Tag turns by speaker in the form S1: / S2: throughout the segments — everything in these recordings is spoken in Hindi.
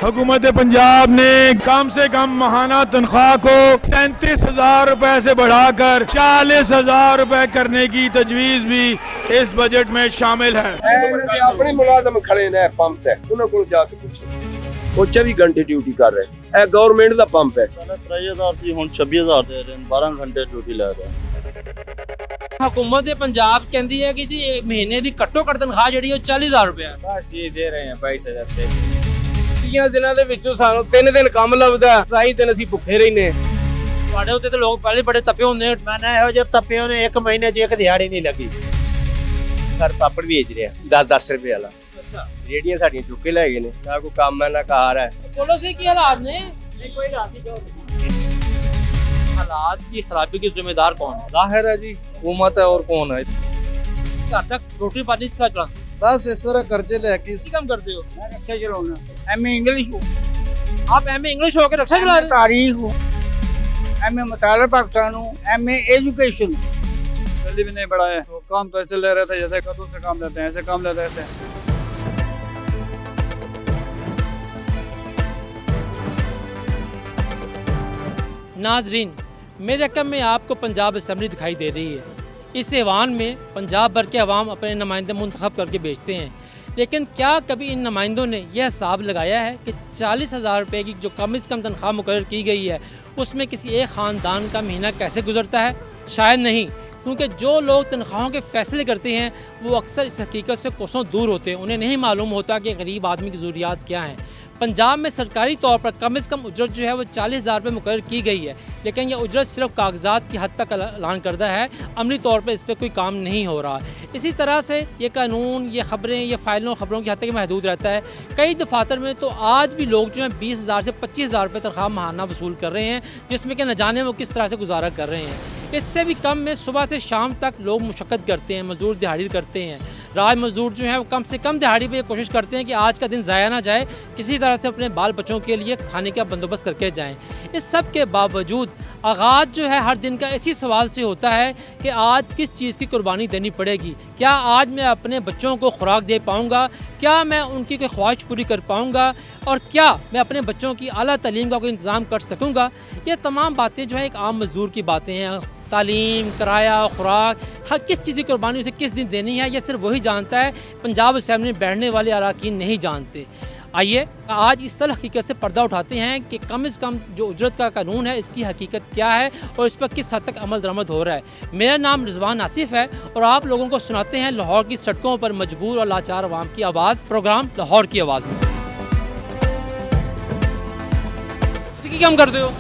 S1: हुकूमत पंजाब ने कम से कम माहाना तनख्वाह को 37,000 रुपए से बढ़ाकर 40,000 रुपए करने की तजवीज भी इस बजट में शामिल है।
S2: अपने मुलाजम खड़े ने पंप है, उन्होंने को जाके पूछो, वो 24 घंटे ड्यूटी कर रहे हैं। गवर्नमेंट का पंप है।
S3: 23,000 थी, हुण 26,000 दे रहे हैं, 12 घंटे ड्यूटी लै रहे हैं।
S4: हुकूमत पंजाब कहती है कि जी महीने की घट्टो घट तनख्वाह जी 40,000 रुपया
S5: बस ये दे रहे हैं 22,000 से। 30 दिनों ਦੇ ਵਿੱਚੋਂ ਸਾਨੂੰ 3 दिन ਕੰਮ ਲੱਭਦਾ, 27 दिन ਅਸੀਂ ਭੁੱਖੇ ਰਹਿੰਦੇ।
S4: ਤੁਹਾਡੇ ਉੱਤੇ ਤੇ ਲੋਕ ਪਹਿਲੇ ਬੜੇ ਤਪੇ ਹੁੰਦੇ।
S6: मैंने ਇਹੋ ਜਿਹੇ ਤਪੇ ਉਹਨੇ 1 महीने 'ਚ ਇੱਕ ਦਿਹਾੜੀ ਨਹੀਂ ਲੱਗੀ।
S2: सर पापड़ बेच रहे हैं 10-10 रुपए वाला। रेडियां साड़ियां चुक के ले गए ने, ना कोई काम है ना कार है।
S4: बोलो से की हालात ने कोई हालात की खराबी की जिम्मेदार कौन है?
S5: जाहिर है जी हुकूमत है, और कौन है।
S4: घर तक रोटी पानी का चला
S5: बस इस तरह कर्जे लेके
S4: काम करते हो।
S6: मैं रक्षा चलाऊंगा, एमए इंग्लिश हूँ।
S4: आप एमए इंग्लिश होकर रक्षा चला रहे?
S6: तारीख हूँ, एमए मुताला पाकिस्तान हूँ, एमए एजुकेशन।
S5: जल्दी भी नहीं बढ़ा है तो काम तो ऐसे ले रहे थे जैसे कदों से काम लेते हैं, ऐसे काम लेते हैं।
S4: नाजरीन, मेरे रकम में आपको पंजाब असम्बली दिखाई दे रही है। इस ऐवान में पंजाब भर के अवाम अपने नुमाइंदे मुंतखब करके भेजते हैं, लेकिन क्या कभी इन नुमाइंदों ने यह हिसाब लगाया है कि 40,000 रुपये की जो कम से कम तनख्वाह मुकर्रर की गई है उसमें किसी एक ख़ानदान का महीना कैसे गुजरता है? शायद नहीं, क्योंकि जो लोग तनख्वाहों के फैसले करते हैं वो अक्सर इस हकीकत से कोसों दूर होते हैं। उन्हें नहीं मालूम होता कि गरीब आदमी की ज़रूरियात क्या हैं। पंजाब में सरकारी तौर पर कम से कम उजरत जो है वो 40,000 रुपये मुकर्रर की गई है, लेकिन यह उजरत सिर्फ कागजात की हद तक ऐलान करता है, अमली तौर पर इस पर कोई काम नहीं हो रहा। इसी तरह से ये कानून, ये ख़बरें, ये फाइलों खबरों की हद तक महदूद रहता है। कई दफातर में तो आज भी लोग जो हैं 20,000 से 25,000 रुपये तनख्वाह माहाना वसूल कर रहे हैं, जिसमें कि न जाने वो किस तरह से गुजारा कर रहे हैं। इससे भी कम में सुबह से शाम तक लोग मुशक्क़त करते हैं, मजदूर दिहाड़ी करते हैं। राज मजदूर जो है वो कम से कम दिहाड़ी पे कोशिश करते हैं कि आज का दिन ज़ाया ना जाए, किसी तरह से अपने बाल बच्चों के लिए खाने का बंदोबस्त करके जाएं। इस सब के बावजूद आगाज़ जो है हर दिन का इसी सवाल से होता है कि आज किस चीज़ की कुर्बानी देनी पड़ेगी। क्या आज मैं अपने बच्चों को खुराक दे पाऊँगा? क्या मैं उनकी कोई ख्वाहिश पूरी कर पाऊँगा? और क्या मैं अपने बच्चों की आला तालीम का कोई इंतज़ाम कर सकूँगा? ये तमाम बातें जो है एक आम मजदूर की बातें हैं। तालीम, किराया, खुराक, हर किस चीज़ की कुर्बानी उसे किस दिन देनी है, यह सिर्फ वही जानता है। पंजाब असेंबली में बैठने वाले अरकान नहीं जानते। आइए आज इस तरह हकीकत से पर्दा उठाते हैं कि कम से कम जो उजरत का कानून है इसकी हकीकत क्या है और इस पर किस हद तक अमल दरामद हो रहा है। मेरा नाम रिजवान आसिफ है और आप लोगों को सुनाते हैं लाहौर की सड़कों पर मजबूर और लाचार अवाम की आवाज़, प्रोग्राम लाहौर की आवाज़ में। क्या करते हो?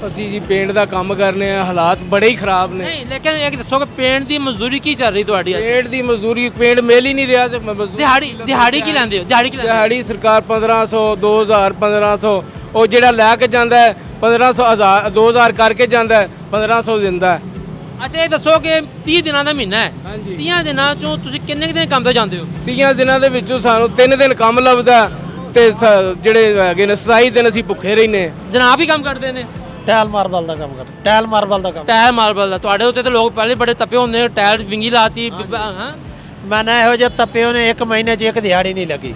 S5: ਅਸੀਂ ਜੀ ਪੇਂਟ ਦਾ ਕੰਮ ਕਰਨੇ ਆ, ਹਾਲਾਤ ਬੜੇ ਹੀ ਖਰਾਬ ਨੇ।
S4: नहीं लेकिन एक दसो कि पेंट की मजदूरी की चल रही ਤੁਹਾਡੀ?
S5: ਪੇਂਟ ਦੀ ਮਜ਼ਦੂਰੀ, ਪੇਂਟ ਮਿਲ ਹੀ ਨਹੀਂ ਰਿਹਾ।
S4: ਦਿਹਾੜੀ ਕੀ ਲੈਂਦੇ ਹੋ?
S5: ਦਿਹਾੜੀ ਸਰਕਾਰ 1500, 2000, 1500, ਉਹ ਜਿਹੜਾ ਲੈ ਕੇ ਜਾਂਦਾ ਹੈ 1500, 1000, 2000 ਕਰਕੇ ਜਾਂਦਾ ਹੈ, 1500 ਦਿੰਦਾ ਹੈ।
S4: ਅੱਛਾ ਇਹ ਦੱਸੋ ਕਿ 30 ਦਿਨਾਂ ਦਾ ਮਹੀਨਾ ਹੈ,
S5: ਹਾਂਜੀ
S4: 30 ਦਿਨਾਂ ਚੋਂ ਤੁਸੀਂ ਕਿੰਨੇ ਦਿਨ ਕੰਮ ਤੇ ਜਾਂਦੇ ਹੋ?
S5: 30 ਦਿਨਾਂ ਦੇ ਵਿੱਚੋਂ ਸਾਨੂੰ 3 ਦਿਨ ਕੰਮ ਲੱਭਦਾ ਤੇ ਜਿਹੜੇ ਹੈਗੇ ਨੇ 27 ਦਿਨ ਅਸੀਂ ਭੁੱਖੇ ਰਹਿੰਦੇ।
S4: ਜਨਾਬ ਹੀ ਕੰਮ ਕਰਦੇ ਨੇ?
S6: ਟਾਇਲ ਮਾਰਬਲ ਦਾ ਕੰਮ ਕਰ, ਟਾਇਲ ਮਾਰਬਲ ਦਾ ਕੰਮ।
S4: ਟਾਇਲ ਮਾਰਬਲ ਦਾ ਤੁਹਾਡੇ ਉੱਤੇ ਤਾਂ ਲੋਕ ਪਹਿਲੇ ਬੜੇ ਤਪੇ ਹੁੰਦੇ ਨੇ, ਟਾਇਲ ਵਿੰਗੀ ਲਾਤੀ। ਹਾਂ
S6: मैंने ਇਹੋ ਜਿਹੇ ਤਪੇ ਉਹਨੇ 1 महीने 'ਚ ਇੱਕ ਦਿਹਾੜੀ ਨਹੀਂ ਲੱਗੀ।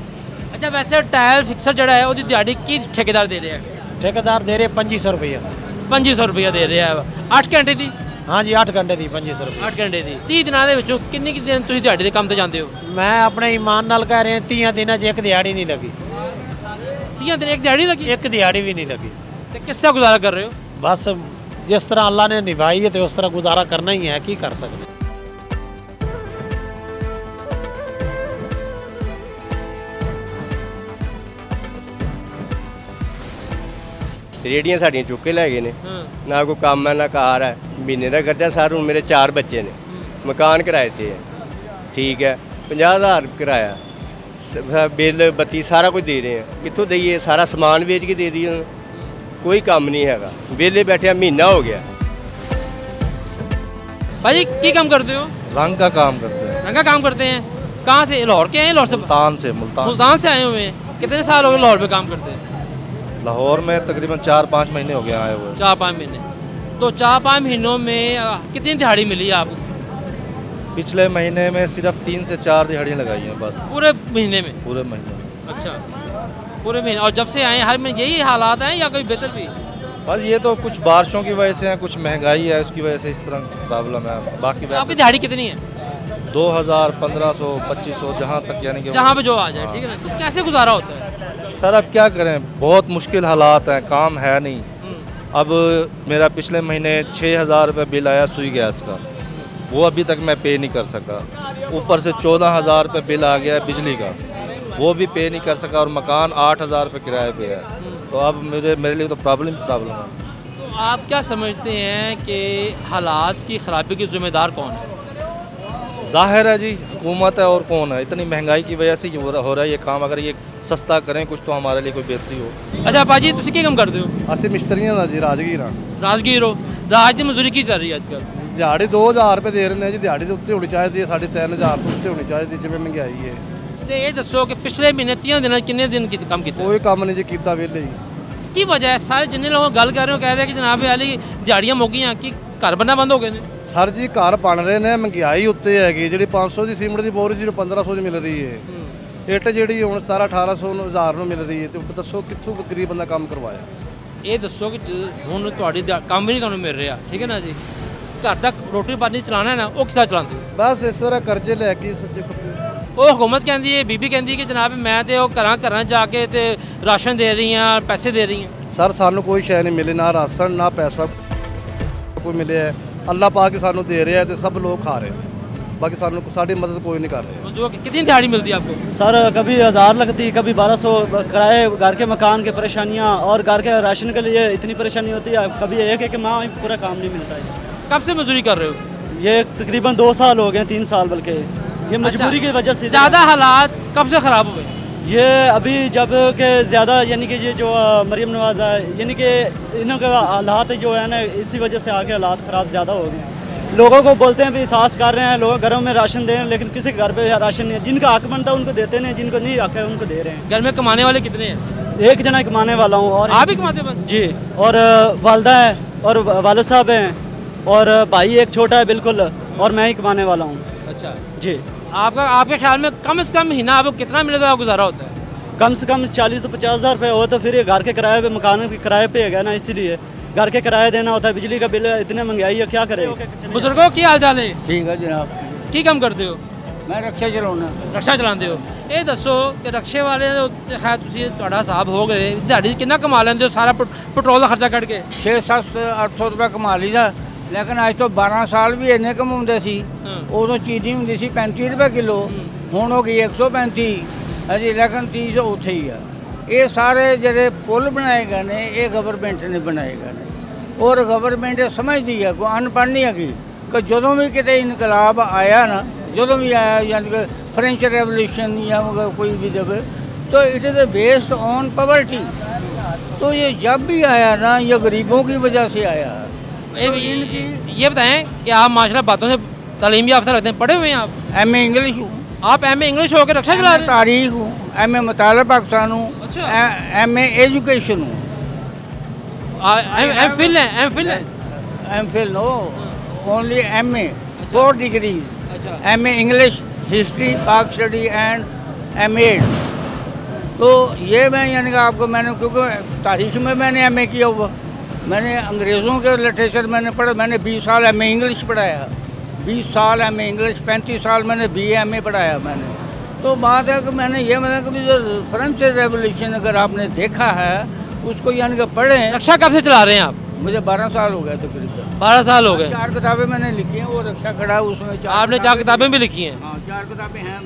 S4: ਅੱਛਾ ਵੈਸੇ ਟਾਇਲ ਫਿਕਸਰ ਜਿਹੜਾ ਹੈ ਉਹਦੀ ਦਿਹਾੜੀ ਕੀ ਠੇਕੇਦਾਰ ਦੇ ਰਿਹਾ ਹੈ?
S6: ਠੇਕੇਦਾਰ ਦੇ ਰਿਹਾ 2500 ਰੁਪਇਆ।
S4: 2500 ਰੁਪਇਆ ਦੇ ਰਿਹਾ ਹੈ 8 ਘੰਟੇ ਦੀ?
S6: हाँ जी 8 घंटे ਦੀ 2500 ਰੁਪਇਆ।
S4: 8 ਘੰਟੇ ਦੀ 30 ਦਿਨਾਂ ਦੇ ਵਿੱਚੋਂ ਕਿੰਨੇ ਕਿ ਦਿਨ ਤੁਸੀਂ ਦਿਹਾੜੀ ਦੇ ਕੰਮ ਤੇ ਜਾਂਦੇ ਹੋ?
S6: ਮੈਂ ਆਪਣੇ ਈਮਾਨ ਨਾਲ ਕਹਿ ਰਿਹਾ 30 ਦਿਨਾਂ 'ਚ ਇੱਕ ਦਿਹਾੜੀ ਨਹੀਂ ਲੱਗੀ।
S4: 30 ਦਿਨ ਇੱਕ ਦਿਹਾੜੀ ਲੱਗੀ?
S6: ਇੱਕ ਦਿਹਾੜੀ ਵੀ ਨਹੀਂ ਲੱਗੀ।
S4: ਤੇ ਕਿਸ ਤਰ੍ਹਾਂ ਗੁਜ਼ਾਰਾ ਕਰ ਰਹੇ ਹੋ?
S6: बस जिस तरह अल्लाह ने निभाई है तो उस तरह गुजारा करना ही है, की कर सकते।
S2: रेडियां साड़ियां चुक के लै गए ने, ना कोई काम है ना कार है। महीने का खर्चा सर, हूँ मेरे 4 बच्चे ने, मकान किराए से है, ठीक है 50,000 किराया, बिल बत्ती सारा कुछ दे रहे हैं। कितों दईए? सारा समान बेच के दे दिए, कोई काम नहीं है। वेले बैठे महीना हो गया।
S4: भाई की काम करते हो?
S3: रंग का काम करते हैं।
S4: रंग का काम करते हैं? कहाँ से? लाहौर के हैं? लाहौर से? मुल्तान से आए हुए हैं। कितने साल हो गए लाहौर में काम करते हैं?
S3: लाहौर में तकरीबन 4-5 महीने हो गए आए हुए।
S4: 4-5 महीने। तो 4-5 महीनों में कितनी दिहाड़ी मिली आपको?
S3: पिछले महीने में सिर्फ 3 से 4 दिहाड़ियाँ लगाई हैं बस।
S4: पूरे महीने में?
S3: पूरे महीने।
S4: अच्छा, पूरे महीने। और जब से आए हर महीने यही हालात हैं या कोई बेहतर भी?
S7: बस ये तो कुछ बारिशों की वजह से है, कुछ महंगाई है उसकी वजह से इस तरह प्रॉब्लम है। बाकी
S4: आपकी
S7: वैसे
S4: दिहाड़ी कितनी है?
S7: 2000, 1500, 2500 जहाँ तक यानी कि
S4: जहाँ पे जो आ जाए, ठीक है ना? तो कैसे गुजारा होता है?
S7: सर अब क्या करें, बहुत मुश्किल हालात हैं, काम है नहीं। अब मेरा पिछले महीने 6000 रुपये बिल आया सुई गैस का, वो अभी तक मैं पे नहीं कर सका। ऊपर से 14000 रुपये बिल आ गया बिजली का, वो भी पे नहीं कर सका। और मकान 8000 रुपये किराए पे है। तो अब मेरे लिए तो प्रॉब्लम है।
S4: तो आप क्या समझते हैं कि हालात की ख़राबी के ज़िम्मेदार कौन है?
S7: जाहिर है जी हुकूमत है, और कौन है। इतनी महंगाई की वजह से ये हो रहा है ये काम। अगर ये सस्ता करें कुछ तो हमारे लिए कोई बेहतरी हो।
S4: अच्छा भाजी तुसी की काम करते हो?
S8: ਅਸੀਂ ਮਿਸਤਰੀਆਂ ਦਾ ਜੀ ਰਾਜਗੀਰ ਆ।
S4: राजगीर हो। राज की मजदूरी की चल रही है आजकल?
S8: ਦਿਹਾੜੀ 2000 ਰੁਪਏ ਦੇ ਰਹੇ ਨੇ ਜੀ। ਦਿਹਾੜੀ ਦੇ ਉੱਤੇ ਹੋਣੀ ਚਾਹੀਦੀ ਹੈ, ਸਾਡੀ 3000 ਤੋਂ ਉੱਤੇ ਹੋਣੀ ਚਾਹੀਦੀ ਜਿਵੇਂ ਮਹਿੰਗਾਈ ਹੈ।
S4: ਤੇ ਇਹ ਦੱਸੋ ਕਿ ਪਿਛਲੇ ਮਹੀਨੇ 30 ਦਿਨਾਂ 'ਚ ਕਿੰਨੇ ਦਿਨ ਕੰਮ ਕੀਤਾ?
S8: ਕੋਈ ਕੰਮ ਨਹੀਂ ਜੀ ਕੀਤਾ ਵਿਹਲੇ ਜੀ।
S4: ਕੀ ਵਜ੍ਹਾ ਹੈ? ਸਾਰੇ ਜਿੰਨੇ ਲੋਕ ਗੱਲ ਕਰ ਰਹੇ ਹੋ ਕਹਿ ਰਹੇ ਕਿ ਜਨਾਬ ਵਾਲੀ ਦਿਹਾੜੀਆਂ ਮੁੱਕ ਗਈਆਂ, ਕਿ ਘਰ ਬਣਨਾ ਬੰਦ ਹੋ ਗਏ ਨੇ?
S8: ਸਰ ਜੀ ਘਰ ਬਣ ਰਹੇ ਨੇ, ਮਹਿੰਗਾਈ ਉੱਤੇ ਹੈਗੀ। ਜਿਹੜੀ 500 ਦੀ ਸੀਮਿੰਟ ਦੀ ਬੋਰੀ ਸੀ ਉਹ 1500 ਦੀ ਮਿਲ ਰਹੀ ਹੈ। ਇੱਟ ਜਿਹੜੀ ਹੁਣ 1700-1800 1000 ਨੂੰ ਮਿਲ ਰਹੀ ਹੈ। ਤੇ ਦੱਸੋ ਕਿੱਥੋਂ ਗਰੀਬ ਬੰਦਾ ਕੰਮ ਕਰਵਾਏ?
S4: ਇਹ ਦੱਸੋ ਕਿ ਹੁਣ ਤੁਹਾਡੀ ਕੰਮ ਵੀ ਨਹੀਂ ਤੁਹਾਨੂੰ ਮਿਲ ਰਿਹਾ, ਠੀਕ ਹੈ ਨਾ ਜੀ? ਘਰ ਦਾ ਰੋਟੀ ਪਾਣੀ ਚਲਾਉਣਾ ਹੈ ਨਾ, ਉਹ ਕਿਸ ਤਰ੍ਹਾਂ ਚਲਾਉਂਦੇ ਹੋ?
S8: ਬਸ ਇਸ ਤਰ੍ਹਾਂ ਕਰਜ਼ੇ ਲੈ ਕੇ ਸੱਜੇ ਖੱਬੇ।
S4: ਉਹ ਹੁਕੂਮਤ ਕਹਿੰਦੀ ਹੈ, ਬੀਬੀ ਕਹਿੰਦੀ ਹੈ ਕਿ ਜਨਾਬ ਮੈਂ ਤੇ ਉਹ ਘਰਾਂ ਜਾ ਕੇ ਤੇ ਰਾਸ਼ਨ ਦੇ ਰਹੀ ਹਾਂ, ਪੈਸੇ ਦੇ ਰਹੀ ਹਾਂ।
S8: ਸਰ ਸਾਨੂੰ ਕੋਈ ਸ਼ੈ ਨਹੀਂ ਮਿਲੀ, ਨਾ ਰਾਸ਼ਨ ਨਾ ਪੈਸਾ ਕੋਈ ਮਿਲਿਆ ਹੈ। ਅੱਲਾਹ ਪਾ ਕੇ ਸਾਨੂੰ ਦੇ ਰਿਹਾ ਤੇ ਸਭ ਲੋਕ ਖਾ ਰਹੇ। बाकी सानू साड़ी मदद कोई नहीं कर रहे।
S4: जो कितनी दिहाड़ी मिलती है आपको?
S9: सर कभी 1000 लगती, कभी 1200। किराए घर के मकान के परेशानियाँ और घर के राशन के लिए इतनी परेशानी होती है। कभी एक माह पूरा काम नहीं मिलता है।
S4: कब से मजदूरी कर रहे हो?
S9: ये तकरीबन 2 साल हो गए, 3 साल बल्कि। ये मजबूरी की वजह से।
S4: ज़्यादा हालात कब से ख़राब हुए?
S9: ये अभी जब के ज़्यादा यानी कि ये जो मरीम नवाज़ है, यानी कि इन्हों के हालात जो है ना, इसी वजह से आके हालात ख़राब ज़्यादा हो गए। लोगों को बोलते हैं भी एहसास कर रहे हैं, लोग घरों में राशन दें, लेकिन किसी घर पे राशन नहीं है। जिनका हक बनता है उनको देते नहीं, जिनको नहीं हक है उनको दे रहे हैं।
S4: घर में कमाने वाले कितने हैं?
S9: एक जना कमाने वाला हूँ। और
S4: आप ही कमाते हो बस?
S9: जी। और वालदा है और वालिद साहब हैं और भाई एक छोटा है बिल्कुल, और मैं ही कमाने वाला हूँ।
S4: अच्छा
S9: जी।
S4: आपके ख्याल में कम से कम महीना आपको कितना मिले तो गुजारा होता है?
S9: कम से कम 40 तो 50,000 रुपये हो, तो फिर ये घर के किराए पे, मकान के किराए पे है ना, इसीलिए घर के किराया देना होता है। बिजली का बिल इतने महंगाई है, क्या करें।
S4: बुजुर्गों की हाल चाल है?
S6: ठीक है जनाब।
S4: की काम करते हो?
S6: मैं रक्षा चलाना।
S4: रक्षा चलाते हो। ये दसो कि रक्षे वाले खैर तुसी ਤੁਹਾਡਾ ਹਿਸਾਬ ਹੋ ਗਏ, ਦਿਹਾੜੀ ਕਿੰਨਾ ਕਮਾ ਲੈਂਦੇ ਹੋ ਸਾਰਾ ਪੈਟਰੋਲ ਦਾ ਖਰਚਾ ਕੱਢ ਕੇ?
S6: 600-800 रुपये कमा लीदा। लेकिन ਅੱਜ ਤੋਂ 12 ਸਾਲ ਵੀ ਇੰਨੇ ਕਮਾਉਂਦੇ ਸੀ। ਉਦੋਂ ਚੀਨੀ ਹੁੰਦੀ ਸੀ 35 रुपये किलो, ਹੁਣ ਹੋ ਗਈ 135। ਅਜੀ ਲੇਕਿਨ ਚੀਜ਼ ਉੱਥੇ ਹੀ ਆ। ਇਹ ਸਾਰੇ ਜਿਹੜੇ ਪੁਲ ਬਣਾਏ ਗਏ ਨੇ ਇਹ ਗਵਰਨਮੈਂਟ ਨੇ ਬਣਾਏ ਗਏ ਨੇ, ਔਰ ਗਵਰਨਮੈਂਟ ਸਮਝਦੀ ਹੈ, ਕੋਈ ਅਨਪੜ੍ਹ ਨਹੀਂ ਹੈਗੀ ਕਿ ਜਦੋਂ ਵੀ ਕਿਤੇ ਇਨਕਲਾਬ ਆਇਆ ਨਾ, ਜਦੋਂ भी आया यानी कि फ्रेंच रेवोल्यूशन या कोई भी जब, तो it is based on poverty. तो ये जब भी आया ना, ये गरीबों की वजह से आया।
S4: ये बताएं कि आप माशाल्लाह बातों से तालीम याफ्ता रहते हैं, पढ़े हुए हैं आप?
S6: MA इंग्लिश हूँ।
S4: आप MA इंग्लिश होकर रक्षा चला रहे हैं?
S6: तारीख हूँ, MA मुताला पाकिस्तान हूँ।
S4: अच्छा।
S6: MA एजुकेशन हूँ।
S4: एमफिल है?
S6: MPhil no, only MA 4 degrees. MA English, history, Pak study and MA। तो ये मैं यानी कि आपको मैंने, क्योंकि तारीख में मैंने MA किया हुआ, मैंने अंग्रेज़ों के लिटरेचर मैंने पढ़ा। मैंने 20 साल MA इंग्लिश पढ़ाया, 20 साल MA इंग्लिश, 35 साल मैंने BA MA पढ़ाया मैंने। तो बात है कि मैंने ये मतलब कि जो फ्रेंच रेवोल्यूशन अगर आपने देखा है उसको यानी कि पढ़ें।
S4: रक्षा कब से चला रहे हैं आप?
S6: मुझे 12 साल हो गए तकरीबन।
S4: 12 साल हो गए।
S6: 4 किताबें मैंने लिखी हैं, वो रक्षा खड़ा है उसमें।
S4: आपने 4 किताबें भी लिखी हैं?
S6: हाँ 4 किताबें हैं।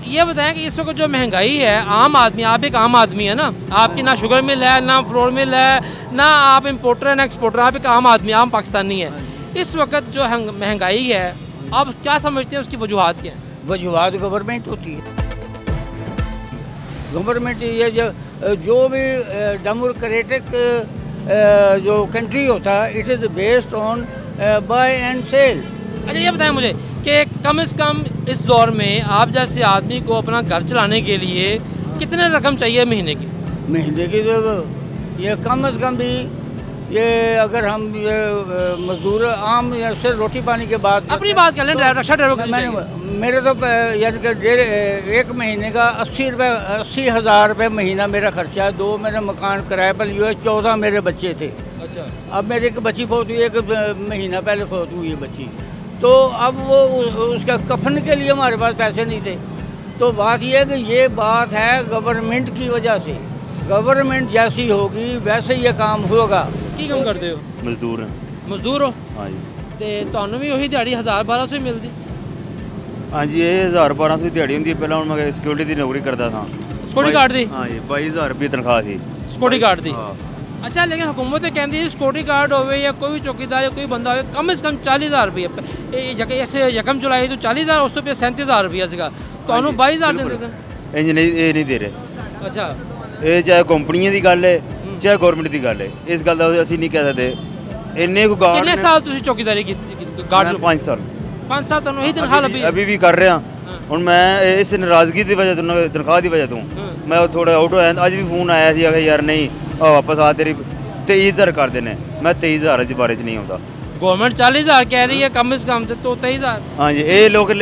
S4: ये बताएं कि इस वक्त जो महंगाई है, आम आदमी, आप एक आम आदमी है ना, आपकी ना शुगर मिल है, ना फ्लोर मिल है, ना आप इम्पोर्टर है ना एक्सपोर्टर, आप एक आम आदमी, आम पाकिस्तानी है। इस वक्त जो महंगाई है, आप क्या समझते हैं उसकी वजूहत क्या है?
S6: वजूहत गवर्नमेंट होती है। गवर्नमेंट ये जो भी डेमोक्रेटिक जो कंट्री होता है, it is based on buy and sell.
S4: अच्छा ये बताएं मुझे कि कम से कम इस दौर में आप जैसे आदमी को अपना घर चलाने के लिए कितने रकम चाहिए महीने की?
S6: महीने की तो ये कम से कम भी ये अगर हम ये मजदूर आम से रोटी पानी के बाद
S4: अपनी बात कर लें, ड्राइवर रक्षा ड्राइवर
S6: मेरे तो यानी कि 1 महीने का 80,000 रुपये महीना मेरा खर्चा है। 2 मेरे मकान किराए पर लिए, 14 मेरे बच्चे थे।
S4: अच्छा।
S6: अब मेरी एक बच्ची फौत हुई, 1 महीना पहले फौत हुई है बच्ची, तो अब वो उसका कफन के लिए हमारे पास पैसे नहीं थे। तो बात ये है कि ये बात है गवर्नमेंट की वजह से, गवर्नमेंट जैसी होगी वैसे ये काम होगा।
S4: की काम करते हो?
S3: मजदूर हैं।
S4: मजदूर हो?
S3: हाँ जी।
S4: ਤੇ ਤੁਹਾਨੂੰ ਵੀ ਉਹੀ ਦਿਹਾੜੀ 1000-1200 ਹੀ ਮਿਲਦੀ?
S3: हाँ जी, ये 1000-1200 की दिहाड़ी होंगी। पहले मैं सिक्योरिटी की नौकरी करता था।
S4: सिक्योरिटी गार्ड दी?
S3: हाँ जी, 22,000 रुपये तनख्वाह थी
S4: सिक्योरिटी गार्ड दी।
S3: हाँ।
S4: अच्छा, लेकिन हुकूमत कहती है सिक्योरिटी गार्ड होवे या कोई भी चौकीदार या कोई बंदा हो, कम से कम 40,000 रुपये। ऐसे 1 जुलाई तो 40,000, उस तो 37,000 रुपया ਸੀਗਾ, ਤੁਹਾਨੂੰ 22,000 ਦਿੰਦੇ ਸਨ।
S3: इंज नहीं, ये नहीं दे रहे।
S4: अच्छा।
S3: ये चाहे कंपनियों की गल है चाहे गौरमेंट की गल है, इस गल का ਅਸੀਂ नहीं कह सकते। इन्ने को गार्ड
S4: कितने साल ਤੁਸੀਂ ਚੌਕੀਦਾਰੀ ਕੀਤੀ? गार्ड
S3: 5 साल।
S4: 5 साल ਤੁਹਾਨੂੰ ਇਹੀ ਤਨਖਾਹ ਲੱਭੀ?
S3: अभी भी कर रहा हूँ मैं। इस नाराज़गी की वजह तो तनख्वाह की वजह तो मैं थोड़ा आउट होया। अज भी फोन आया था यार नहीं वापस आ, तेरी 23,000 कर देने। मैं 23,000 के बारे नहीं आता।
S4: गवर्नमेंट 40,000 कह रही है कम से कम, तो 23,000।
S3: हाँ जी, ये लोग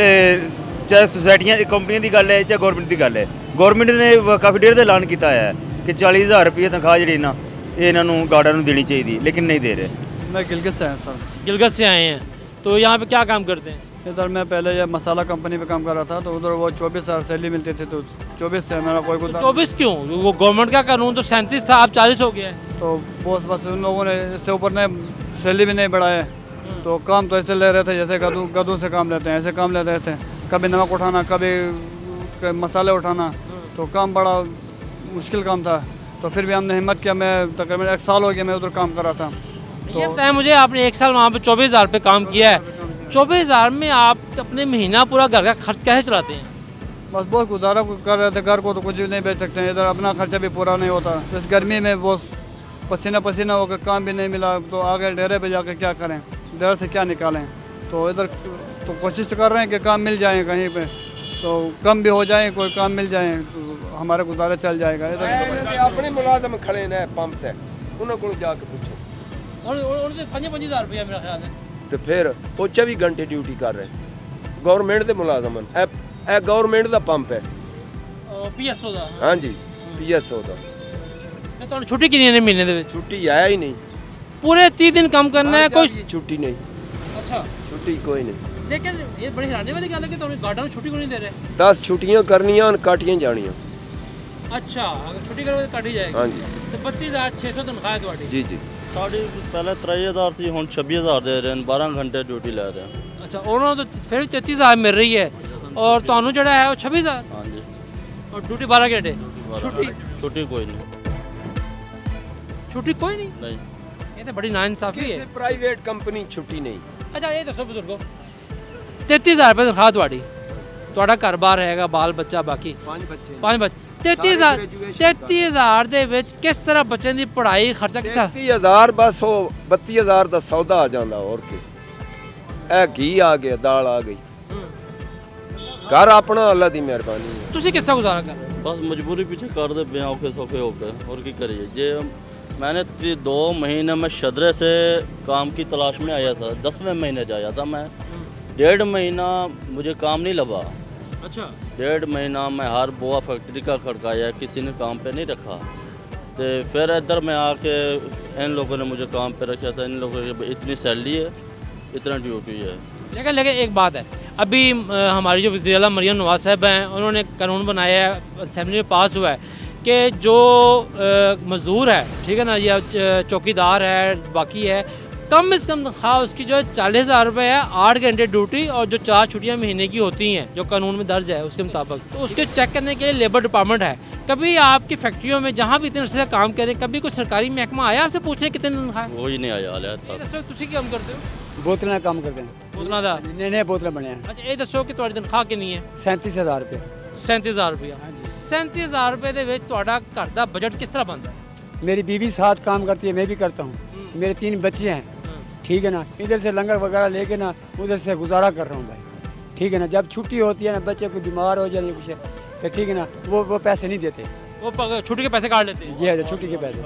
S3: चाहे सोसाइटियाँ कंपनियों की गल है चाहे गौरमेंट की गल है, गौरमेंट ने काफ़ी देर से ऐलान किया है कि 40,000 रुपये तनख्वाह जी ना इन्हों गार्डा देनी चाहिए, लेकिन नहीं दे रहे।
S9: मैं गिलगित से आया सर।
S4: गिलगित से आए हैं, तो यहाँ पे क्या काम करते हैं?
S9: इधर मैं पहले ये मसाला कंपनी पे काम कर रहा था, तो उधर वो 24,000 सैलरी मिलती थी, तो 24 से मेरा कोई
S4: तो 24 क्यों? वो गवर्नमेंट का कानून तो 37 था, अब 40 हो गया है।
S9: तो बस उन लोगों ने इससे ऊपर ने सैलरी भी नहीं बढ़ाया। तो काम तो ऐसे ले रहे थे जैसे गधों से काम लेते हैं, ऐसे काम ले रहे थे। कभी नमक उठाना, कभी मसाले उठाना, तो काम बड़ा मुश्किल काम था। तो फिर भी हमने हिम्मत किया। मैं तकरीबन 1 साल हो गया मैं उधर काम कर रहा था।
S4: तो ये बताएं मुझे, आपने 1 साल वहाँ पे 24,000 पे काम किया है, 24,000 में आप अपने महीना पूरा घर का खर्च कैसे चलाते हैं?
S9: बस बहुत गुजारा कर रहे थे। घर को तो कुछ भी नहीं बेच सकते हैं, इधर अपना खर्चा भी पूरा नहीं होता। इस गर्मी में बहुत पसीना होकर काम भी नहीं मिला, तो आगे डेरे पे जाकर क्या करें, डेरे से क्या निकालें। तो इधर तो कोशिश तो कर रहे हैं कि काम मिल जाए कहीं पे, तो कम भी हो जाए, कोई काम मिल जाए तो हमारा गुजारा चल जाएगा। इधर
S10: अपने मुलाजम खड़े ने पंप ते उन्होंने को जाके पूछो,
S4: और 5,000 रुपया मेरा ख्याल है।
S10: तो फिर वो 24 घंटे ड्यूटी कर रहे गवर्नमेंट के मुलाजम। ए गवर्नमेंट का पंप है।
S4: PSO ਦਾ?
S10: हाँ जी, PSO ਦਾ।
S4: ਤੇ ਤੁਹਾਨੂੰ ਛੁੱਟੀ ਕਿੰਨੀ ਨੇ ਮਹੀਨੇ ਦੇ ਵਿੱਚ?
S10: छुट्टी आया ही नहीं।
S4: पूरे 30 दिन काम करना है, कोई
S10: छुट्टी नहीं।
S4: अच्छा,
S10: छुट्टी कोई नहीं।
S4: लेकिन ये बड़ी हैरानी वाली गल है कि ਤੁਹਾਨੂੰ गार्डन में छुट्टी क्यों नहीं दे रहे?
S10: 10 छुट्टियां करनियां और काटियां जानियां।
S4: अच्छा, अगर छुट्टी करोगे तो काटी जाएगी।
S10: हाँ जी।
S4: तो 32,600 तनख्वाह है तुम्हारी?
S10: जी जी।
S3: साड़ी पहले 23,000 थी, हुण 26,000 दे रहे हैं। 12 घंटे ड्यूटी ले रहे हैं।
S4: अच्छा, उन्होंने तो फिर 33,000 मिल रही है, और ਤੁਹਾਨੂੰ ਜਿਹੜਾ है वो 26,000?
S3: हाँ जी।
S4: और ड्यूटी 12 घंटे?
S3: छुट्टी कोई नहीं।
S4: छुट्टी कोई नहीं?
S3: नहीं।
S4: ये तो बड़ी नाइंसाफी है।
S10: प्राइवेट कंपनी छुट्टी नहीं।
S4: अच्छा, ये दसो बुजुर्गो, 33,000 रुपये तनख्वाह ਤੁਹਾਡੀ, ਤੁਹਾਡਾ ਘਰ-ਬਾਰ ਹੈਗਾ, ਬਾਲ ਬੱਚਾ, ਬਾਕੀ 5 ਬੱਚੇ। 33,000 ਦੇ ਵਿੱਚ ਕਿਸ ਤਰ੍ਹਾਂ ਬੱਚਿਆਂ ਦੀ ਪੜ੍ਹਾਈ ਖਰਚਾ ਕਿਸ ਤਰ੍ਹਾਂ?
S10: 33,000 ਬਸ ਉਹ 32,000 ਦਾ ਸੌਦਾ ਆ ਜਾਂਦਾ, ਹੋਰ ਕੀ। ਇਹ ਘੀ ਆ ਗਿਆ, ਦਾਲ ਆ ਗਈ, ਘਰ ਆਪਣਾ ਅੱਲਾ ਦੀ ਮਿਹਰਬਾਨੀ ਹੈ।
S4: ਤੁਸੀਂ ਕਿਸ ਤਰ੍ਹਾਂ ਗੁਜ਼ਾਰਾ ਕਰ ਰਹੇ ਹੋ?
S3: बस मजबूरी पीछे कर दे पे औखे सौखे होके, और की करिए। जे मैंने 2 महीने में शदरे से काम की तलाश में आया था। 10वें महीने जाया था मैं। 1.5 महीना मुझे काम नहीं लगा।
S4: अच्छा।
S3: 1.5 महीना मैं हर बुआ फैक्ट्री का खड़काया, किसी ने काम पे नहीं रखा। तो फिर इधर में आके इन लोगों ने मुझे काम पे रखा था। इन लोगों की इतनी सैलरी है, इतना ड्यूटी है।
S4: लेकिन एक बात है, अभी हमारी जो वज़ीर आला मरियम नवाज़ साहब हैं, उन्होंने कानून बनाया है, असेंबली में पास हुआ है कि जो मज़दूर है, ठीक है ना, या चौकीदार है, बाकी है, कम से कम तनख्वाह उसकी जो है 40,000 रुपये है, 8 घंटे ड्यूटी, और जो 4 छुट्टियाँ महीने की होती हैं जो कानून में दर्ज है उसके मुताबिक, तो उसके चेक करने के लिए लेबर डिपार्टमेंट है। कभी आपकी फैक्ट्रियों में जहाँ भी इतने अर्से से काम करें, कभी कोई सरकारी महकमा आया आपसे पूछने कितने तनख्वाह?
S3: वो ही नहीं आया हाल है।
S4: ਤੁਸੀਂ ਕੀ ਕੰਮ ਕਰਦੇ ਹੋ?
S6: बोतलें काम करते हैं।
S4: बोतलों का?
S6: नए बोतलें बने हैं।
S4: अच्छा, ये दसो कि ਤੁਹਾਡੀ ਤਨਖਾਹ ਕਿੰਨੀ ਹੈ?
S6: 37,000 रुपये।
S4: 37,000 रुपया। 37,000 रुपये ਦੇ ਵਿੱਚ ਤੁਹਾਡਾ ਘਰ ਦਾ ਬਜਟ किस तरह बनता है?
S6: मेरी बीवी साथ काम करती है, मैं भी करता हूँ। मेरे 3 बच्चे हैं, ठीक है ना। इधर से लंगर वगैरह लेके ना उधर से गुजारा कर रहा हूँ भाई, ठीक है ना। जब छुट्टी होती है ना, बच्चे को बीमार हो जाए कुछ है, तो ठीक है ना, वो पैसे नहीं देते,
S4: वो छुट्टी के पैसे काट लेते हैं?
S6: जी हाँ, छुट्टी के पैसे।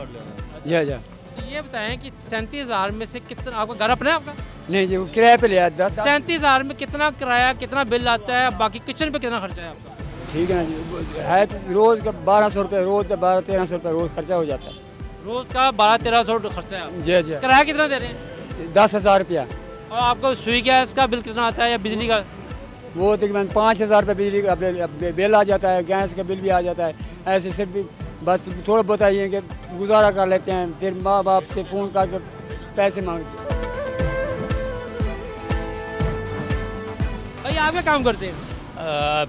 S6: जी हाँ।
S4: ये बताएं कि 37,000 में से कितना आपका घर अपना है आपका?
S11: नहीं जी, वो किराए पे लिया
S4: 37,000 में कितना किराया, कितना बिल आता है, बाकी किचन पे कितना खर्चा है आपका?
S11: ठीक है ना जी, है तो रोज़ का 1200 रुपये, रोज़ का 1200-1300 रुपये रोज़ खर्चा हो जाता है।
S4: रोज़ का 1200-1300 खर्चा है।
S11: जी जी।
S4: किराया कितना दे रहे हैं?
S11: 10,000 रुपया।
S4: और आपको सुई गैस का बिल कितना आता है या बिजली का?
S11: वो तकरीबन 5,000 रुपये बिजली का बिल आ जाता है, गैस का बिल भी आ जाता है। ऐसे सिर्फ बस थोड़ा बताइए कि गुजारा कर लेते हैं, फिर माँ बाप से फ़ोन करके पैसे मांगते हैं।
S4: भाई आप क्या काम करते हैं?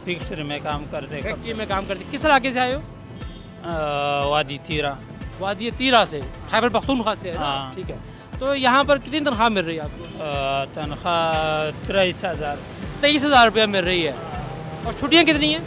S12: फिक्सर में काम करते हैं।
S4: फैक्ट्री में काम करते हैं। किस इलाके से आए हो?
S12: वादी तीरा।
S4: वादी तीरा से, खैबर पख्तूनख्वा से है ना?
S12: हाँ।
S4: ठीक है। तो यहाँ पर कितनी तनख्वाह मिल रही है आपको?
S12: तनख्वाह 23,000।
S4: 23,000 रुपया मिल रही है। और छुट्टियाँ कितनी हैं?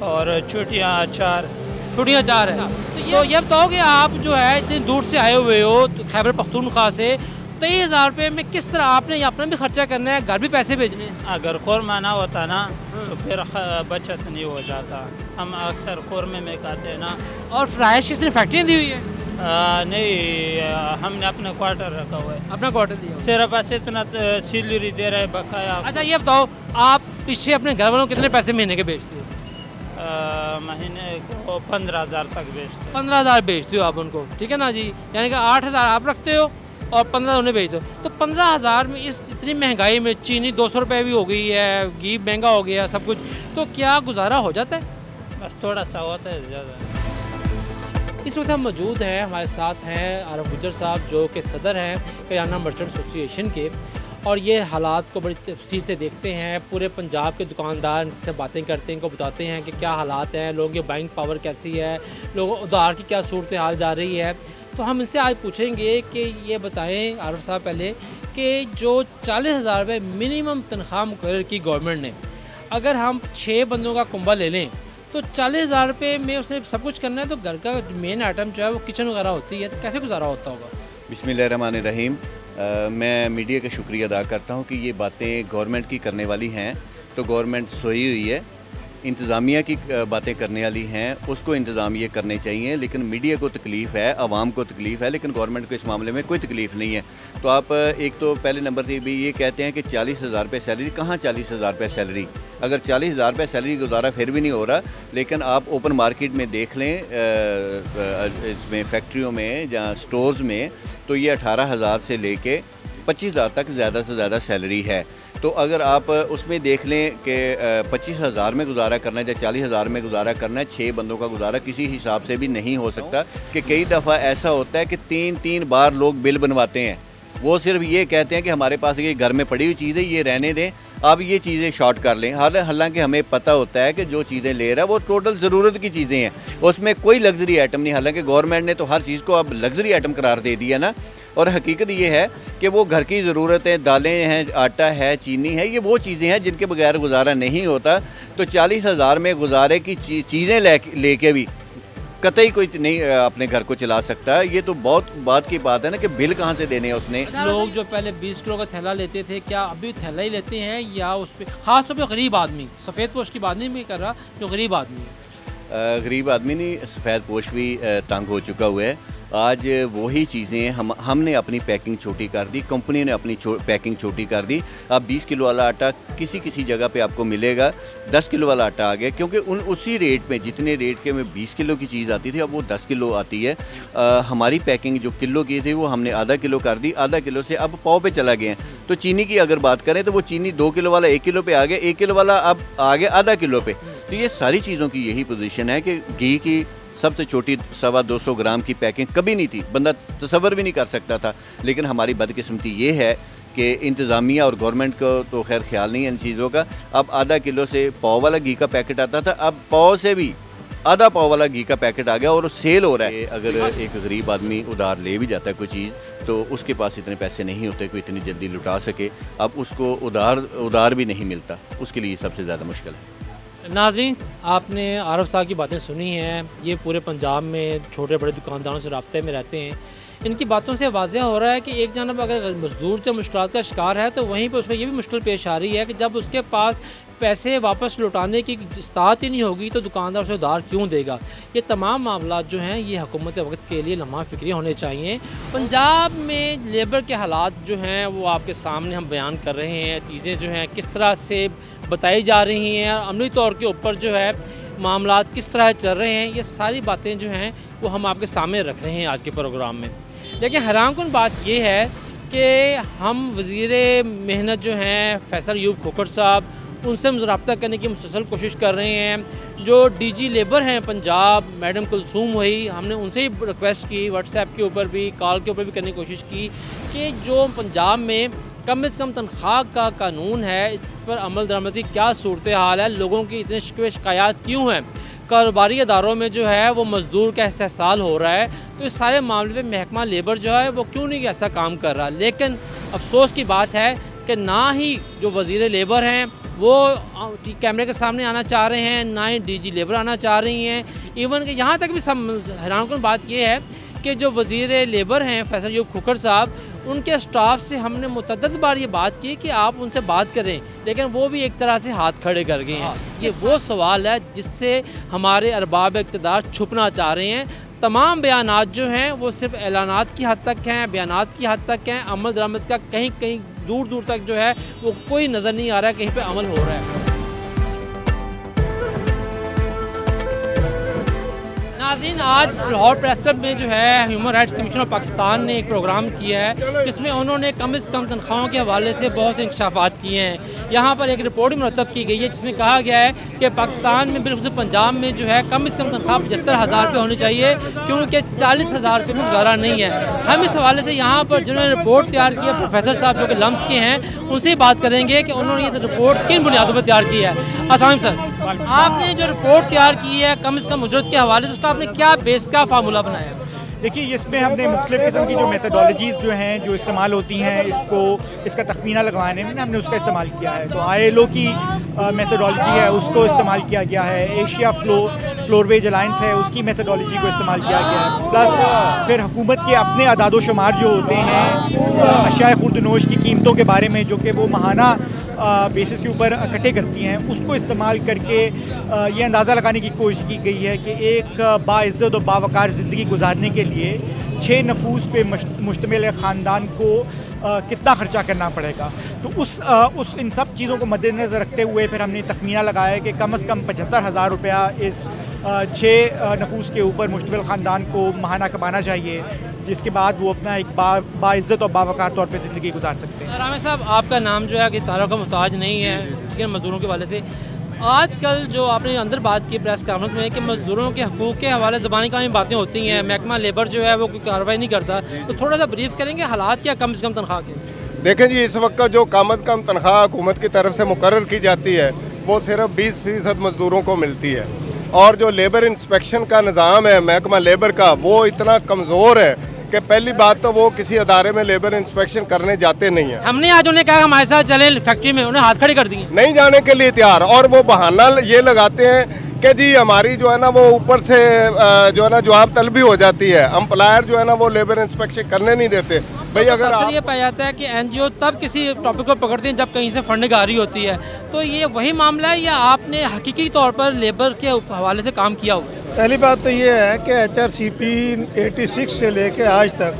S12: और छुट्टियाँ 4।
S4: छुट्टियाँ 4 है। तो ये बताओ कि आप जो है इतनी दूर से आए हुए हो खैबर पख्तूनख्वा से, 23,000 रुपये में किस तरह आपने अपना भी खर्चा करना है, घर भी पैसे भेजने हैं?
S12: अगर कौरमा ना होता ना तो फिर बचत नहीं हो जाता। हम अक्सर कौरमे में खाते हैं ना।
S4: और फ्राइश किसने फैक्ट्रियाँ दी हुई है?
S12: नहीं, हमने अपना क्वार्टर रखा हुआ है।
S4: अपना क्वार्टर दिया?
S12: सिर्फ बस इतना सैलरी दे रहे बकाया।
S4: अच्छा ये बताओ, आप पीछे अपने घर वालों कितने पैसे महीने के बेचते हो?
S12: महीने को 15,000 तक बेचते हो।
S4: 15,000 बेचते हो आप उनको, ठीक है ना जी? यानी कि 8,000 आप रखते हो और 15 उन्हें बेच दो। तो 15,000 में इस इतनी महंगाई में चीनी 200 रुपये भी हो गई है, घी महंगा हो गया, सब कुछ, तो क्या गुजारा हो जाता है?
S12: बस थोड़ा सा होता है, ज़्यादा।
S4: इस वक्त हम मौजूद हैं, हमारे साथ हैं आरफ गुज्जर साहब जो कि सदर हैं किराना मर्चेंट एसोसिएशन के, और ये हालात को बड़ी तफसील से देखते हैं। पूरे पंजाब के दुकानदार से बातें करते हैं, इनको बताते हैं कि क्या हालात हैं, लोगों की बाइंग पावर कैसी है, लोगों उधार की क्या सूरत हाल जा रही है। तो हम इनसे आज पूछेंगे कि ये बताएं आरफ साहब पहले कि जो 40,000 रुपये मिनिमम तनख्वाह मुकर्रर की गवर्नमेंट ने, अगर हम 6 बंदों का कुंबा ले लें तो 40,000 रुपये में उसने सब कुछ करना है, तो घर का मेन आइटम जो है वो किचन वगैरह होती है, तो कैसे गुजारा होता होगा?
S13: बिस्मिल्लाहिर्रहमानिर्रहीम। मैं मीडिया का शुक्रिया अदा करता हूँ कि ये बातें गवर्नमेंट की करने वाली हैं तो गवर्नमेंट सोई हुई है। इंतज़ामिया की बातें करने वाली हैं, उसको इंतज़ामिया करने चाहिए, लेकिन मीडिया को तकलीफ़ है, आवाम को तकलीफ़ है, लेकिन गवर्नमेंट को इस मामले में कोई तकलीफ़ नहीं है। तो आप एक तो पहले नंबर पर भी ये कहते हैं कि 40,000 रुपये सैलरी, कहाँ 40,000 रुपये सैलरी? अगर 40,000 रुपये सैलरी गुजारा फिर भी नहीं हो रहा, लेकिन आप ओपन मार्केट में देख लें, इसमें फैक्ट्रियों में या स्टोर्स में, तो ये 18,000 से लेके 25,000 तक ज़्यादा से ज़्यादा सैलरी है। तो अगर आप उसमें देख लें कि 25,000 में गुजारा करना है या 40,000 में गुजारा करना है, 6 बंदों का गुजारा किसी हिसाब से भी नहीं हो सकता। कि कई दफ़ा ऐसा होता है कि 3-3 बार लोग बिल बनवाते हैं, वो सिर्फ ये कहते हैं कि हमारे पास ये घर में पड़ी हुई चीज़ है, ये रहने दें, अब ये चीज़ें शॉर्ट कर लें। हालांकि हमें पता होता है कि जो चीज़ें ले रहा है वो टोटल ज़रूरत की चीज़ें हैं, उसमें कोई लग्जरी आइटम नहीं। हालांकि गवर्नमेंट ने तो हर चीज़ को अब लग्जरी आइटम करार दे दिया ना। और हकीकत ये है कि वो घर की ज़रूरतें, दालें हैं, आटा है, चीनी है, ये वो चीज़ें हैं जिनके बगैर गुजारा नहीं होता। तो 40,000 में गुजारे की चीज़ें लेके भी कतई कोई नहीं अपने घर को चला सकता है। ये तो बहुत बात की बात है ना कि बिल कहाँ से देने हैं उसने।
S4: लोग जो पहले 20 किलो का थैला लेते थे, क्या अभी थैला ही लेते हैं, या उस पर ख़ास तौर पर गरीब आदमी, सफ़ेद पोश की बात नहीं कर रहा, जो गरीब आदमी है?
S13: गरीब आदमी नहीं, सफ़ेद पोश भी तंग हो चुका हुआ है। आज वही चीज़ें हमने अपनी पैकिंग छोटी कर दी, कंपनी ने अपनी पैकिंग छोटी कर दी। अब 20 किलो वाला आटा किसी जगह पे आपको मिलेगा, 10 किलो वाला आटा आ गया, क्योंकि उसी रेट में, जितने रेट के में 20 किलो की चीज़ आती थी अब वो 10 किलो आती है। हमारी पैकिंग जो किलो की थी वो हमने आधा किलो कर दी, आधा किलो से अब पाव पे चला गए हैं। तो चीनी की अगर बात करें तो वो चीनी 2 किलो वाला 1 किलो पे आ गया, 1 किलो वाला अब आ गया आधा किलो पे। तो ये सारी चीज़ों की यही पोजीशन है कि घी की सबसे छोटी 225 ग्राम की पैकिंग कभी नहीं थी, बंदा तसव्वुर भी नहीं कर सकता था। लेकिन हमारी बदकिस्मती ये है कि इंतज़ामिया और गवर्नमेंट को तो खैर ख्याल नहीं है इन चीज़ों का। अब आधा किलो से पाव वाला घी का पैकेट आता था, अब पाव से भी आधा पाव वाला घी का पैकेट आ गया और सेल हो रहा है। अगर एक गरीब आदमी उधार ले भी जाता है कोई चीज़ तो उसके पास इतने पैसे नहीं होते कोई इतनी जल्दी लुटा सके, अब उसको उधार भी नहीं मिलता, उसके लिए सबसे ज़्यादा मुश्किल है।
S4: नाज़रीन, आपने आरफ साहब की बातें सुनी हैं। ये पूरे पंजाब में छोटे बड़े दुकानदारों से राब्ते में रहते हैं। इनकी बातों से वाज़ेह हो रहा है कि एक जानब अगर मज़दूर जो मुश्किलात का शिकार है तो वहीं पर उसको ये भी मुश्किल पेश आ रही है कि जब उसके पास पैसे वापस लौटाने की इस्तात ही नहीं होगी तो दुकानदार उसे उधार क्यों देगा। ये तमाम मामला जो हैं ये हुकूमत वक्त के लिए लम्हा फ़िक्री होने चाहिए। पंजाब में लेबर के हालात जो हैं वो आपके सामने हम बयान कर रहे हैं, चीज़ें जो हैं किस तरह से बताई जा रही हैं, अमली तौर के ऊपर जो है मामलात किस तरह चल रहे हैं, ये सारी बातें जो हैं वो हम आपके सामने रख रहे हैं आज के प्रोग्राम में। लेकिन हैरानकुन बात ये है कि हम वज़ीर मेहनत जो हैं फैसल अयूब खोखर साहब, उनसे हम रब्ता करने की मुसलसल कोशिश कर रहे हैं। जो डीजी लेबर हैं पंजाब मैडम कुलसूम वही, हमने उनसे ही रिक्वेस्ट की, व्हाट्सएप के ऊपर भी, कॉल के ऊपर भी करने की कोशिश की कि जो पंजाब में कम से कम तनख्वाह का कानून है इस पर अमल दरामद की क्या सूरत हाल है, लोगों की इतने शिकायत क्यों हैं, कारोबारी अदारों में जो है वो मज़दूर का इस्तेहसाल हो रहा है, तो इस सारे मामले पे महकमा लेबर जो है वो क्यों नहीं ऐसा काम कर रहा। लेकिन अफसोस की बात है कि ना ही जो वज़ीर लेबर हैं वो कैमरे के सामने आना चाह रहे हैं, ना ही डीजी लेबर आना चाह रही हैं। इवन कि यहाँ तक भी हैरानकुन बात ये है कि जो वज़ीर लेबर हैं फैसल अयूब खोखर साहब, उनके स्टाफ से हमने मुतअद्दिद बार ये बात की कि आप उनसे बात करें, लेकिन वो भी एक तरह से हाथ खड़े कर गए हैं। ये वो सवाल है जिससे हमारे अरबाब इक़्तिदार छुपना चाह रहे हैं। तमाम बयानात जो हैं वो सिर्फ ऐलानात की हद तक हैं, बयानात की हद तक हैं, अमल दरामद का कहीं कहीं दूर दूर तक जो है वो कोई नज़र नहीं आ रहा है कहीं पे अमल हो रहा है। नाज़रीन, आज लाहौर प्रेस क्लब में जो है human rights commission of Pakistan ने एक प्रोग्राम किया है जिसमें उन्होंने कम से कम तनख्वाहों के हवाले से बहुत से इंकशाफात किए हैं। यहाँ पर एक रिपोर्ट मुरतब की गई है जिसमें कहा गया है कि पाकिस्तान में बिल्कुल पंजाब में जो है कम से कम तनख्वाह 75,000 रुपये होनी चाहिए क्योंकि 40,000 रुपये में गुजारा नहीं है। हम इस हवाले से यहाँ पर जिन्होंने रिपोर्ट तैयार की है प्रोफेसर साहब जो कि लम्स के हैं, उनसे बात करेंगे कि उन्होंने ये रिपोर्ट किन बुनियादों पर तैयार की है। अस्सलाम सर, आपने जो रिपोर्ट तैयार की है कम से कम उजरत के हवाले से, उसका आपने क्या बेस का फार्मूला बनाया?
S14: देखिए, इसमें हमने मुख्तलिफ़ किस्म की जो मेथडोलॉजीज़ जो हैं जो इस्तेमाल होती हैं इसका तखमीना लगवाने में हमने उसका इस्तेमाल किया है। तो ILO की मेथडोलॉजी है उसको इस्तेमाल किया गया है, एशिया फ्लोरवेज अलायंस है उसकी मेथडोलॉजी को इस्तेमाल किया गया है, प्लस फिर हुकूमत के अपने अदाद व शुमार जो होते हैं अशिया खुर्दनोश की कीमतों के बारे में जो कि वो माहाना बेसिस के ऊपर इकट्ठे करती हैं, उसको इस्तेमाल करके ये अंदाज़ा लगाने की कोशिश की गई है कि एक बाइज़्ज़त और बावकार ज़िंदगी गुजारने के लिए 6 नफूस पे मुश्तमिल ख़ानदान को कितना ख़र्चा करना पड़ेगा। तो उस इन सब चीज़ों को मद्देनज़र रखते हुए फिर हमने तखमीना लगाया कि कम से कम 75,000 रुपया इस 6 नफूस के ऊपर मुश्तमिल ख़ानदान को माहाना कमाना चाहिए, जिसके बाद वो अपना एक बाइज़्ज़त और बावकार तौर पर ज़िंदगी गुजार सकते हैं।
S4: रामे साहब, आपका नाम जो है कि तारों का मुहताज नहीं है, लेकिन मज़दूरों के हवाले से आजकल जो आपने अंदर बात की प्रेस कॉन्फ्रेंस में कि मज़दूरों के हकूक़ के हवाले ज़बानी कलामी बातें होती हैं, महकमा लेबर जो है वो कोई कार्रवाई नहीं करता, तो थोड़ा सा ब्रीफ करेंगे हालात क्या कम से कम तनख्वाह के?
S15: देखें जी, इस वक्त जो कम से कम तनख्वाह हुकूमत की तरफ से मुकर्रर की जाती है वो सिर्फ 20% मज़दूरों को मिलती है, और जो लेबर इंस्पेक्शन का निज़ाम है महकमा लेबर का वो इतना कमज़ोर है कि पहली बात तो वो किसी अदारे में लेबर इंस्पेक्शन करने जाते नहीं है।
S4: हमने आज उन्हें कहा हमारे साथ चले फैक्ट्री में, उन्हें हाथ खड़े कर दिए,
S15: नहीं जाने के लिए तैयार, और वो बहाना ये लगाते हैं कि जी हमारी जो है ना वो ऊपर से जो है ना जवाब तलबी हो जाती है, एम्प्लॉयर जो है ना वो लेबर इंस्पेक्शन करने नहीं देते। भाई अगर
S4: ये पाया जाता है कि NGO तब किसी टॉपिक को पकड़ते हैं जब कहीं से फंडिंग आ रही होती है, तो ये वही मामला है या आपने हकीकी तौर पर लेबर के हवाले से काम किया हुआ है?
S16: पहली बात तो ये है कि HRCP 86 से लेके आज तक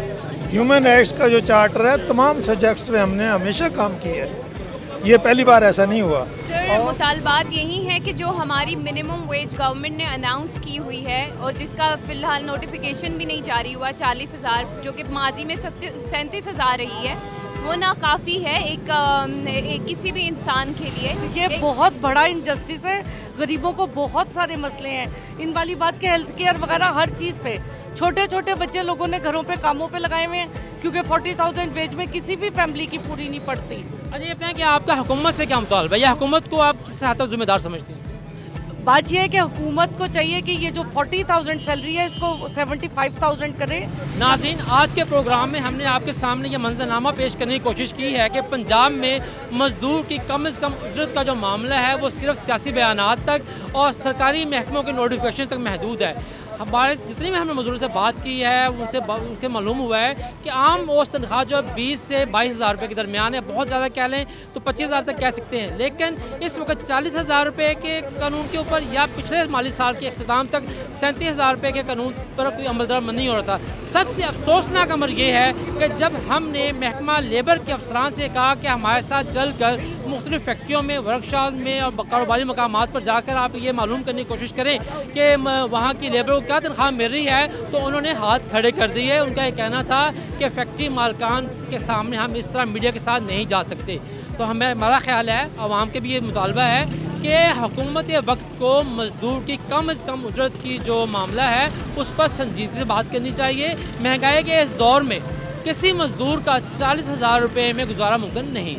S16: ह्यूमन राइट्स का जो चार्टर है तमाम सब्जेक्ट्स में हमने हमेशा काम किया है, ये पहली बार ऐसा नहीं हुआ।
S17: सर, मुतालबात यही है कि जो हमारी मिनिमम वेज गवर्नमेंट ने अनाउंस की हुई है और जिसका फ़िलहाल नोटिफिकेशन भी नहीं जारी हुआ, 40,000 जो कि माजी में 37,000 रही है, वो ना काफ़ी है एक किसी भी इंसान के लिए।
S18: ये बहुत बड़ा इनजस्टिस है, गरीबों को बहुत सारे मसले हैं, इन वाली बात के हेल्थ केयर वगैरह हर चीज़ पे छोटे छोटे बच्चे लोगों ने घरों पे कामों पे लगाए हुए हैं क्योंकि 40,000 वेज में किसी भी फैमिली की पूरी नहीं पड़ती।
S4: अच्छा, ये बताएं कि आपका हुकूमत से क्या मुतालबा है या हुकूमत को आप किस हद तक जिम्मेदार समझती हैं?
S18: बात यह है कि हुकूमत को चाहिए कि ये जो 40,000 सैलरी है इसको 75,000 करे।
S4: नाज़रीन, आज के प्रोग्राम में हमने आपके सामने ये मंजरनामा पेश करने की कोशिश की है कि पंजाब में मजदूर की कम से कम उजरत का जो मामला है वो सिर्फ सियासी बयानात तक और सरकारी महकमों के नोटिफिकेशन तक महदूद है। हमारे जितने भी हमने मजदूरों से बात की है उनसे मालूम हुआ है कि आम औसत तनख्वाह जो 20 से 22,000 रुपये के दरमियान है, बहुत ज़्यादा कह लें तो 25,000 तक कह सकते हैं, लेकिन इस वक्त 40,000 रुपये के कानून के ऊपर या पिछले माली साल के अख्ताम तक 37,000 रुपये के कानून पर कोई अमलदरामंद नहीं हो रहा था। सबसे अफसोसनाक अमर ये है कि जब हमने महकमा लेबर के अफसरान से कहा कि हमारे साथ चल कर मुख्तलिफ फैक्ट्रियों में, वर्कशॉप में और कारोबारी मकामात पर जाकर आप ये मालूम करने की कोशिश करें कि वहाँ की लेबर को क्या तनख्वाह मिल रही है, तो उन्होंने हाथ खड़े कर दिए। उनका ये कहना था कि फैक्ट्री मालकान के सामने हम इस तरह मीडिया के साथ नहीं जा सकते। तो हमारा ख्याल है, आवाम के भी ये मुतालबा है कि हुकूमत वक्त को मजदूर की कम से कम उजरत की जो मामला है उस पर संजीदगी से बात करनी चाहिए। महंगाई के इस दौर में किसी मजदूर का 40,000 रुपये में गुजारा मुमकिन नहीं।